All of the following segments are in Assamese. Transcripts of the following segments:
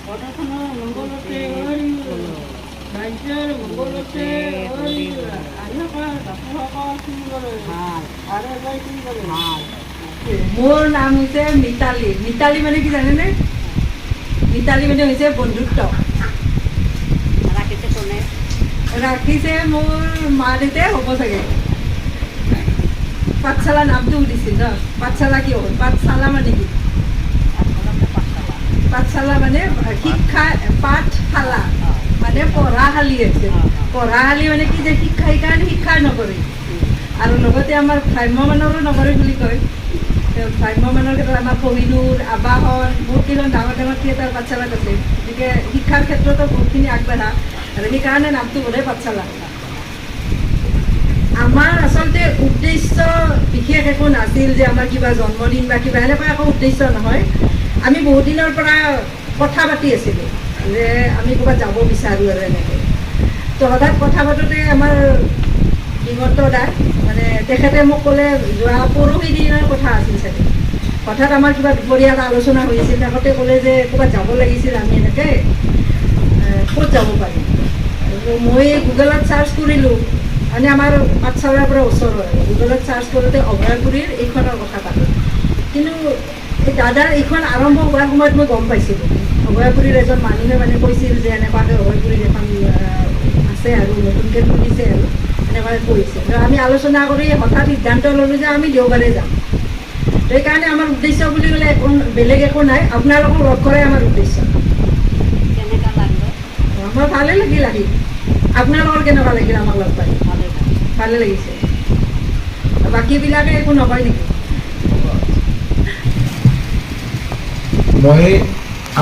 পথাৰখনৰ মংগলতে ৰাজ্যৰ মংগলতে মোৰ নাম হৈছে মিতালী। মিতালী মানে কি জানেনে? মিতালী মানে হৈছে বন্ধুত্ব। ৰাখিছে মোৰ মা দেউতাই হ'ব চাগে। পাঠশালা নামটো সুধিছিল ন? পাঠশালা কি হ'ল? পাঠশালা মানে কি? পাঠশালা মানে শিক্ষা, পাঠশালা মানে পঢ়াশালী হৈছে। পঢ়াশালী মানে কি যে শিক্ষা সেইকাৰণে শিক্ষা নকৰে। আৰু লগতে আমাৰ ভ্ৰাম্যমাণৰো নকৰে বুলি কয়। ভ্ৰাম্যমাণৰ ক্ষেত্ৰত আমাৰ কোহিনুৰ, আবাহন বহুত কেইজন ডাঙৰ ডাঙৰ থিয়েটাৰ পাঠশালাত আছে। গতিকে শিক্ষাৰ ক্ষেত্ৰতো বহুতখিনি আগবাঢ়া আৰু সেইকাৰণে নামটো বোধে পাঠশালা। আমাৰ আচলতে উদ্দেশ্য বিশেষ একো নাছিল যে আমাৰ কিবা জন্মদিন বা কিবা এনেকুৱা একো উদ্দেশ্য নহয়। আমি বহুত দিনৰ পৰা কথা পাতি আছিলোঁ যে আমি ক'ৰবাত যাব বিচাৰোঁ আৰু এনেকৈ। তো হঠাৎ কথা পাতোঁতে আমাৰ হিমন্ত দা মানে তেখেতে মোক ক'লে, যোৱা পৰহি দিনৰ কথা আছিল চাগে, হঠাৎ আমাৰ কিবা দুপৰীয়া এটা আলোচনা হৈ আছিল। তেখেতে ক'লে যে ক'ৰবাত যাব লাগিছিল আমি এনেকৈ, ক'ত যাব পাৰি? মই গুগলত চাৰ্চ কৰিলোঁ, মানে আমাৰ পাঠশালাৰ পৰা ওচৰ হয়। গুগলত চাৰ্চ কৰোঁতে অভয়াপুৰীৰ এইখনৰ কথা পালোঁ। কিন্তু এই দাদাৰ এইখন আৰম্ভ হোৱাৰ সময়ত মই গম পাইছিলোঁ, অভয়াপুৰীৰ এজন মানুহে মানে কৈছিল যে এনেকুৱাকৈ অভয়াপুৰীত এখন আছে আৰু নতুনকৈ খুলিছে আৰু এনেকুৱাকৈ কৈছে। আমি আলোচনা কৰি হঠাৎ সিদ্ধান্ত ল'লোঁ যে আমি দেওবাৰে যাম। সেইকাৰণে আমাৰ উদ্দেশ্য বুলি ক'লে একো বেলেগ একো নাই, আপোনালোকক লগ কৰাই আমাৰ উদ্দেশ্য। কেনেকুৱা লাগলো? আমাৰ ভালেই লাগিল আহি। আপোনালোকৰ কেনেকুৱা লাগিল আমাক লগ পাই? ভালে লাগিছে। বাকীবিলাকে একো নকয় নেকি?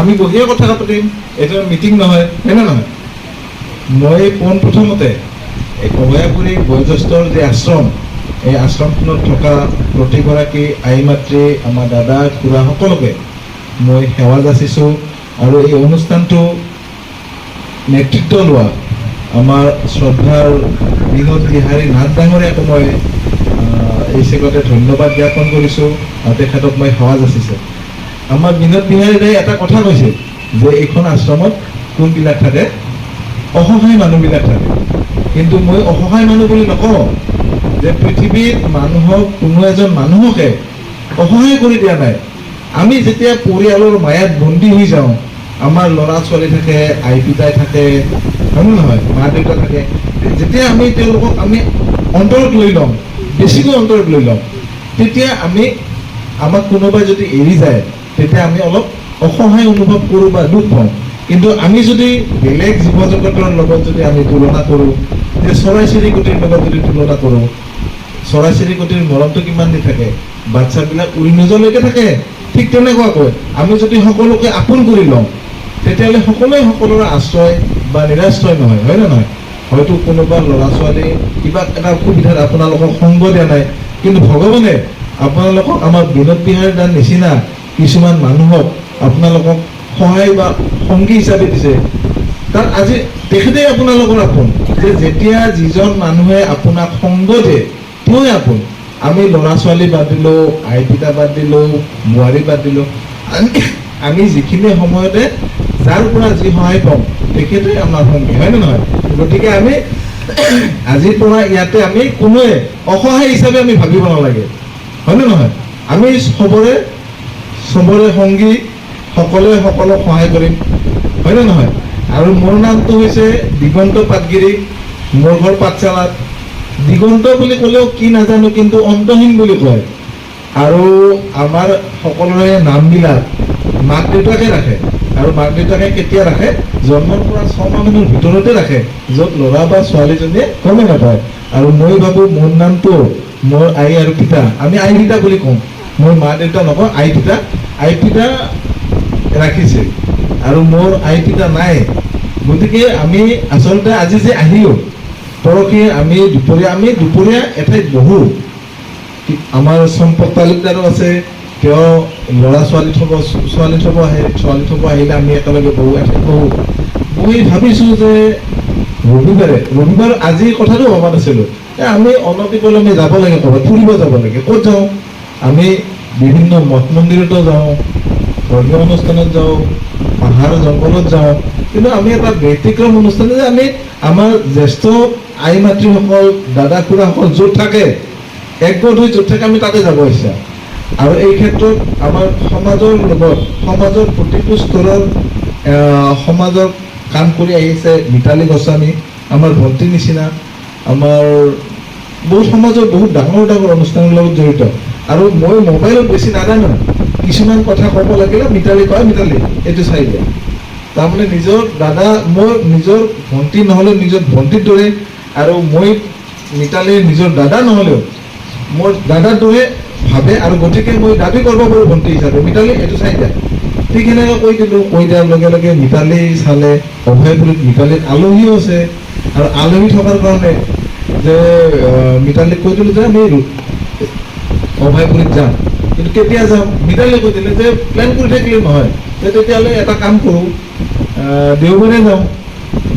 আমি বহিয়ে কথা পাতিম, এইটো মিটিং নহয়, হয়নে নহয়? মই পোনপ্ৰথমতে এই অভয়াপুৰী বয়োজ্যেষ্ঠৰ যে আশ্ৰম, এই আশ্ৰমখনত থকা প্ৰতিগৰাকী আই মাতৃ, আমাৰ দাদা খুৰা সকলোকে মই সেৱা যাচিছোঁ। আৰু এই অনুষ্ঠানটো নেতৃত্ব লোৱা আমাৰ শ্ৰদ্ধাৰ বিনোদ বিহাৰী নাথ ডাঙৰীয়াকো মই এই চেগতে ধন্যবাদ জ্ঞাপন কৰিছোঁ আৰু তেখেতক মই সেৱা যাচিছোঁ। আমাৰ বিনোদ বিহাৰী দাই এটা কথা কৈছে যে এইখন আশ্ৰমত কোনবিলাক থাকে? অসহায় মানুহবিলাক থাকে। কিন্তু মই অসহায় মানুহ বুলি নকওঁ, যে পৃথিৱীত মানুহক কোনো এজন মানুহকে অসহায় কৰি দিয়া নাই। আমি যেতিয়া পৰিয়ালৰ মায়াত বন্দী হৈ যাওঁ, আমাৰ ল'ৰা ছোৱালী থাকে, আই পিতাই থাকে, হয় নে নহয়, মা দেউতা থাকে, যেতিয়া আমি তেওঁলোকক আমি অন্তৰত লৈ ল'ম, বেছিকৈ অন্তৰত লৈ ল'ম, তেতিয়া আমাক কোনোবাই যদি এৰি যায়, তেতিয়া আমি অলপ অসহায় অনুভৱ কৰোঁ বা দুখ পাওঁ। কিন্তু আমি যদি বেলেগ জীৱ জগতৰ লগত যদি আমি তুলনা কৰোঁ, যে চৰাই চিৰিকটিৰ লগত যদি তুলনা কৰোঁ, চৰাই চিৰিকটিৰ মৰমটো কিমান দি থাকে, বাচ্ছাবিলাক উৰি নোযোৱালৈকে থাকে। ঠিক তেনেকুৱাকৈ আমি যদি সকলোকে আপোন কৰি লওঁ, তেতিয়াহ'লে সকলোৱে সকলোৰে আশ্ৰয় বা নিৰাশ্ৰয় নহয়, হয় নে নহয়? হয়তো কোনোবা ল'ৰা ছোৱালী কিবা এটা অসুবিধাত আপোনালোকক সংগ দিয়া নাই, কিন্তু ভগৱানে আপোনালোকক আমাৰ বিনোদ বিহাৰী দাৰ নিচিনা কিছুমান মানুহক আপোনালোকক সহায় বা সংগী হিচাপে দিছে। তাত আজি তেখেতেই আপোনালোকৰ আপোন, যে যেতিয়া যিজন মানুহে আপোনাক সংগ দিয়ে তেওঁৱে আপোন। আমি ল'ৰা ছোৱালী বাদ দিলোঁ, আই পিতা বাদ দিলোঁ, বোৱাৰী বাদ দিলোঁ, আমি যিখিনি সময়তে যাৰ পৰা যি সহায় পাওঁ তেখেতেই আমাৰ সংগী, হয় নে নহয়? গতিকে আমি আজিৰ পৰা ইয়াতে আমি কোনোৱে অসহায় হিচাপে আমি ভাবিব নালাগে, হয় নে নহয়? আমি চবৰে সংগী, সকলোৱে সকলোক সহায় কৰিম, হয় নে নহয়? আৰু মোৰ নামটো হৈছে দিগন্ত পাটগিৰি, মোৰ ঘৰ পাঠশালাত। দিগন্ত বুলি ক'লেও কি নাজানো, কিন্তু অন্তহীন বুলি কয়। আৰু আমাৰ সকলোৰে নামবিলাক মাক দেউতাকে ৰাখে, আৰু মাক দেউতাকে কেতিয়া ৰাখে? জন্মৰ পৰা 6 মাহৰ ভিতৰতে ৰাখে, য'ত ল'ৰা বা ছোৱালীজনীয়ে গমেই নাপায়। আৰু মই ভাবোঁ মোৰ নামটো মোৰ আই আৰু পিতা, আমি আই পিতা বুলি কওঁ, মোৰ মা দেউতা নকওঁ, আই পিতা ৰাখিছিল। আৰু মোৰ আই পিতা নাই। গতিকে আমি আচলতে আজি যে আহিলোঁ, পৰহি আমি দুপৰীয়া এঠাইত বহোঁ। আমাৰ সম্পদ তালুকদাৰো আছে, তেওঁ ল'ৰা ছোৱালী থ'ব আহে, ছোৱালী থ'ব আহিলে আমি একেলগে বহোঁ, এঠাইত বহোঁ। মই ভাবিছোঁ যে ৰবিবাৰ আজিৰ কথাটো ভবা নাছিলোঁ, আমি অনতিপলমে যাব লাগে, ক'ৰবাত ফুৰিব যাব লাগে। ক'ত যাওঁ? আমি বিভিন্ন মঠ মন্দিৰতো যাওঁ, ধৰ্মীয় অনুষ্ঠানত যাওঁ, পাহাৰ জংঘলত যাওঁ, কিন্তু আমি এটা ব্যতিক্ৰম অনুষ্ঠানে যে আমি আমাৰ জ্যেষ্ঠ আই মাতৃসকল, দাদা খুড়াসকল য'ত থাকে, একগোট হৈ য'ত থাকে আমি তাতে যাব ইচ্ছা। আৰু এই ক্ষেত্ৰত আমাৰ সমাজৰ লগত, সমাজৰ প্ৰতিটো স্তৰৰ সমাজৰ কাম কৰি আহিছে মিতালী গোস্বামী, আমাৰ ভণ্টিৰ নিচিনা, আমাৰ বহুত সমাজৰ বহুত ডাঙৰ ডাঙৰ অনুষ্ঠানৰ লগত জড়িত। আৰু মই মোবাইলত বেছি নাজানো, কিছুমান কথা ক'ব লাগিলে মিতালী কয়, মিতালী এইটো চাই দিয়ে। তাৰমানে নিজৰ দাদা, মোৰ নিজৰ ভণ্টি নহ'লেও নিজৰ ভণ্টিৰ দৰে, আৰু মই মিতালীৰ নিজৰ দাদা নহ'লেও মোৰ দাদাৰ দৰে ভাবে, আৰু গতিকে মই দাবী কৰিব পাৰোঁ ভণ্টি হিচাপে, মিতালী এইটো চাই দিয়া। ঠিক সেনেকৈ কৈ দিলোঁ, কৈ দিয়াৰ লগে লগে মিতালী চালে। অভয়পুৰীত মিতালীৰ আলহীও আছে, আৰু আলহী থকাৰ কাৰণে যে মিতালীক কৈ দিলোঁ যে আমি অভয়পুৰীত যাম, কিন্তু কেতিয়া যাম মিতালীয়ে কৈ দিলে যে প্লেন কৰি থাকিলে নহয়, যে তেতিয়াহ'লে এটা কাম কৰোঁ, দেওবাৰে যাওঁ।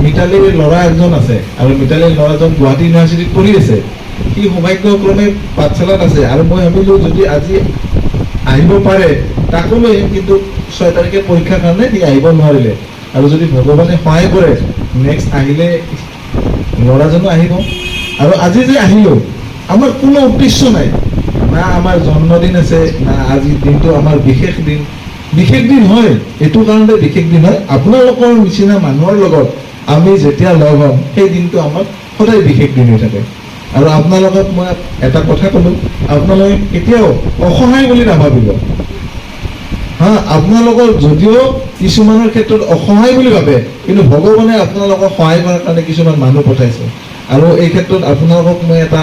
মিতালীৰ ল'ৰা এজন আছে, আৰু মিতালীৰ ল'ৰাজন গুৱাহাটী ইউনিভাৰ্চিটিত পঢ়ি আছে, সি সৌভাগ্যক্ৰমে পাঠশালাত আছে, আৰু মই ভাবিলোঁ যদি আজি আহিব পাৰে তাকো লৈ আহিম, কিন্তু 6 তাৰিখে পৰীক্ষাৰ কাৰণে সি আহিব নোৱাৰিলে। আৰু যদি ভগৱানে সহায় কৰে নেক্সট আহিলে ল'ৰাজনো আহিব। আৰু আজি যে আহিলোঁ, আমাৰ কোনো উদ্দেশ্য নাই, না আমাৰ জন্মদিন আছে, না আজিৰ দিনটো আমাৰ বিশেষ দিন। বিশেষ দিন হয়, এইটো কাৰণতে বিশেষ দিন হয়, আপোনালোকৰ নিচিনা মানুহৰ লগত আমি যেতিয়া লগ হ'ম সেই দিনটো আমাৰ সদায় বিশেষ দিন হৈ থাকে। আৰু আপোনালোকক মই এটা কথা ক'লোঁ, আপোনালোকে কেতিয়াও অসহায় বুলি নাভাবিব হা। আপোনালোকৰ যদিও কিছুমানৰ ক্ষেত্ৰত অসহায় বুলি ভাবে, কিন্তু ভগৱানে আপোনালোকক সহায় কৰাৰ কাৰণে কিছুমান মানুহ পঠাইছে। আৰু এই ক্ষেত্ৰত আপোনালোকক মই এটা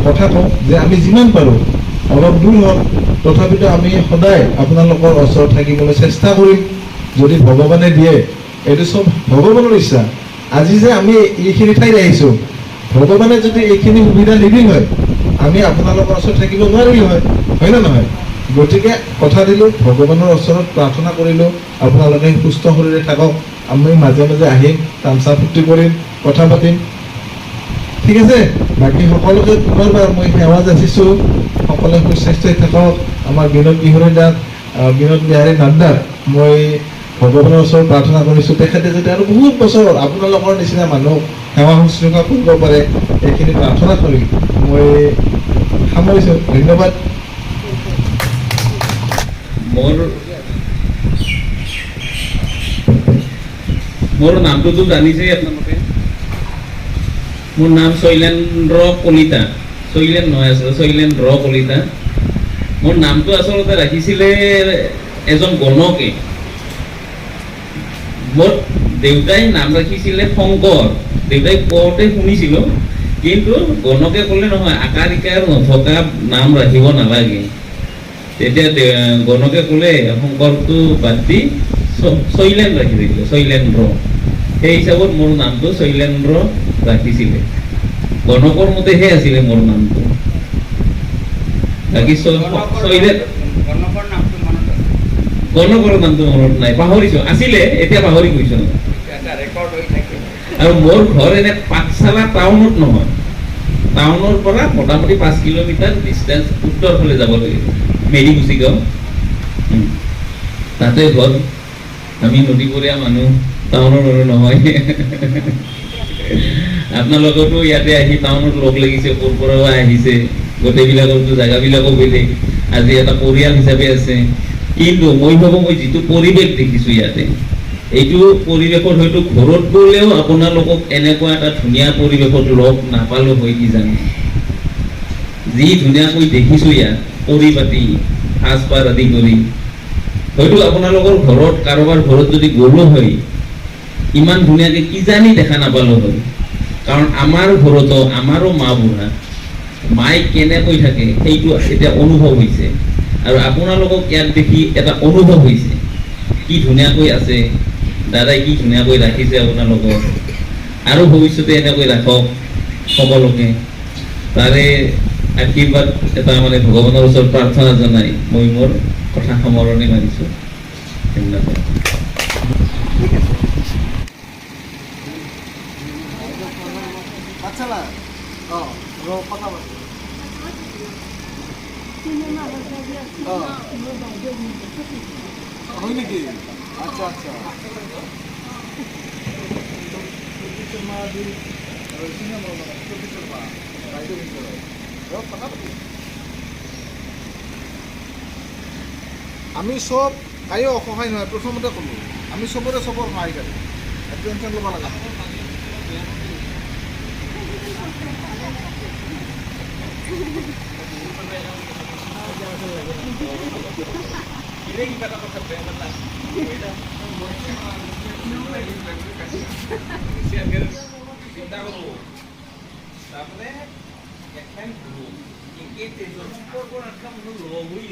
কথা কওঁ যে আমি যিমান পাৰোঁ অলপ দূৰ হওক, তথাপিতো আমি সদায় আপোনালোকৰ ওচৰত থাকিবলৈ চেষ্টা কৰিম, যদি ভগৱানে দিয়ে। এইটো চব ভগৱানৰ ইচ্ছা। আজি যে আমি এইখিনি ঠাইত আহিছোঁ, ভগৱানে যদি এইখিনি সুবিধা নিদিল হয়, আমি আপোনালোকৰ ওচৰত থাকিব নোৱাৰিলোঁ হয়, হয় নে নহয়? গতিকে কথা দিলোঁ, ভগৱানৰ ওচৰত প্ৰাৰ্থনা কৰিলোঁ, আপোনালোকে সুস্থ শৰীৰে থাকক, আমি মাজে মাজে আহিম, তামচা ফূৰ্তি কৰিম, কথা পাতিম, ঠিক আছে? বাকী সকলোকে পুনৰবাৰ মই সেৱা যাচিছোঁ, সকলোৱে সুস্বাস্থ্য থাকক। আমাৰ বিনোদ বিহাৰী নাড্ডাক মই ভগৱানৰ ওচৰত প্ৰাৰ্থনা কৰিছোঁ, তেখেতে যাতে আৰু বহুত বছৰ আপোনালোকৰ নিচিনা মানুহ সেৱা শুশ্ৰূষা কৰিব পাৰে, এইখিনি প্ৰাৰ্থনা কৰি মই সামৰিছোঁ। ধন্যবাদ। মোৰ নামটোতো জানিছেই আপোনালোকে, মোৰ নাম শৈলেন্দ্ৰ কলিতা, শৈলেন নহয় আচলতে শৈলেন্দ্ৰ কলিতা। মোৰ নামটো আচলতে ৰাখিছিলে এজন গণকে। মোৰ দেউতাই নাম ৰাখিছিলে শংকৰ, দেউতাই কওঁতে শুনিছিলোঁ, কিন্তু গণকে ক'লে নহয়, আকাৰ ইকাৰ নথকা নাম ৰাখিব নালাগে। তেতিয়া গণকে ক'লে শংকৰটো বাদ দি শৈলেন ৰাখি দিলে, শৈলেন্দ্ৰ। সেই হিচাপত মোৰ নামটো শৈলেন্দ্ৰ ৰাখিছিলে, গণকৰ মতেহে আছিলে মোৰ নামটো। বাকী গণকৰ নামটো মনত নাই, পাহৰিছোঁ। আছিলে, এতিয়া পাহৰি গৈছোঁ। আৰু মোৰ ঘৰ এনে পাঠশালা টাউনত নহয়, টাউনৰ পৰা মোটামুটি 5 কিলোমিটাৰ ডিষ্টেঞ্চ উত্তৰ ফালে যাব লাগিব, মেৰিগুচি গাঁও, তাতে ঘৰ। আমি নদীপৰীয়া মানুহ, টাউনৰ মানুহ নহয়। আপোনালোকতো ইয়াতে আহি টাউনত লগ লাগিছে, ক'ৰ পৰা আহিছে, গোটেইবিলাকৰতো জেগাবিলাকো বেলেগ, আজি এটা পৰিয়াল হিচাপে আছে। কিন্তু মই ভাবোঁ, মই যিটো পৰিৱেশ দেখিছোঁ ইয়াতে, এইটো পৰিৱেশত হয়তো ঘৰত গ'লেও আপোনালোকক এনেকুৱা এটা ধুনীয়া পৰিৱেশত লগ নাপালোঁ হয় কিজানি। যি ধুনীয়াকৈ দেখিছোঁ ইয়াত, পৰিপাতি সাজপাৰ আদি কৰি, হয়তো আপোনালোকৰ ঘৰত কাৰোবাৰ ঘৰত যদি গ'লো হয়, ইমান ধুনীয়াকৈ কিজানি দেখা নাপালোঁ হয়। কাৰণ আমাৰ ঘৰতো আমাৰো মা বুঢ়া, মায়ে কেনেকৈ থাকে সেইটো এতিয়া অনুভৱ হৈছে, আৰু আপোনালোকক ইয়াত দেখি এটা অনুভৱ হৈছে, কি ধুনীয়াকৈ আছে দাদাই, কি ধুনীয়াকৈ ৰাখিছে আপোনালোকক, আৰু ভৱিষ্যতে এনেকৈ ৰাখক সকলোকে। তাৰে আশীৰ্বাদ এটা মানে ভগৱানৰ ওচৰত প্ৰাৰ্থনা জনাই মই মোৰ কথা সামৰণি মাৰিছোঁ। ধন্যবাদ। হয় নেকি? আচ্ছা আচ্ছা শৰ্মা আদি আৰু চিনে মোৰ লগত চব্বিছ শৰ্মা বাইদেউ ভিতৰত কথা পাতি আমি চব কায়ো অসহায় নহয় প্ৰথমতে ক'লোঁ আমি চবৰে চবৰ সহায়কাৰী টেনশ্যন ল'ব লগা তারপরে এখন গ্রুপ এই তেজর সম্পর্ক একটা মনে লগ হই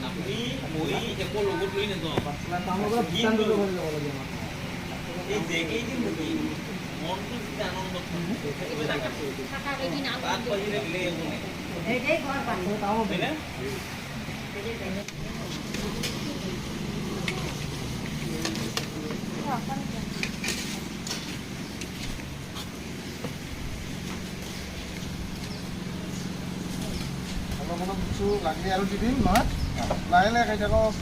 আপনি মই একো লগত লৈ নাযাওঁ এই জেগেই দিন নেকি মনটো যেতিয়া আনন্দ তাত বাহিৰে গ'লে একো নাই হয়নে অলপ অলপ কিছু লাগি আৰু দি দিম নহয় লাহে লাহে খাই থাকক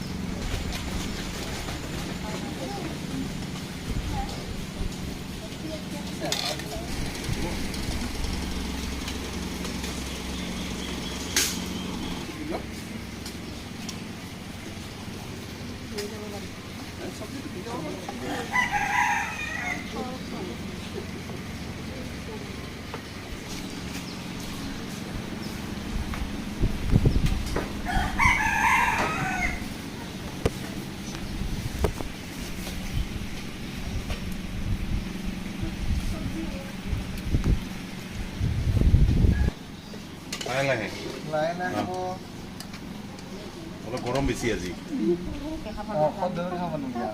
লাহে লাহে লাহে লাহে খাব অলপ গৰম বেছি আজি সদায় খাব নিদিয়া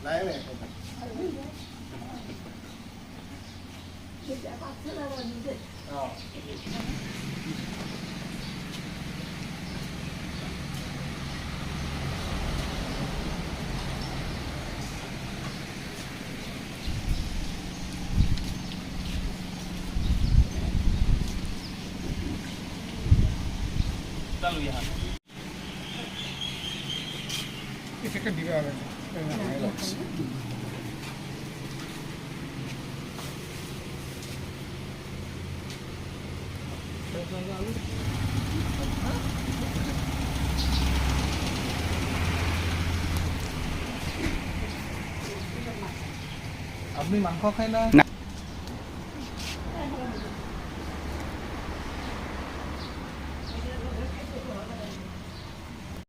লাহে লাহে চালু ইহা এটাকে দিবা হবে আপনি মাংস খাই না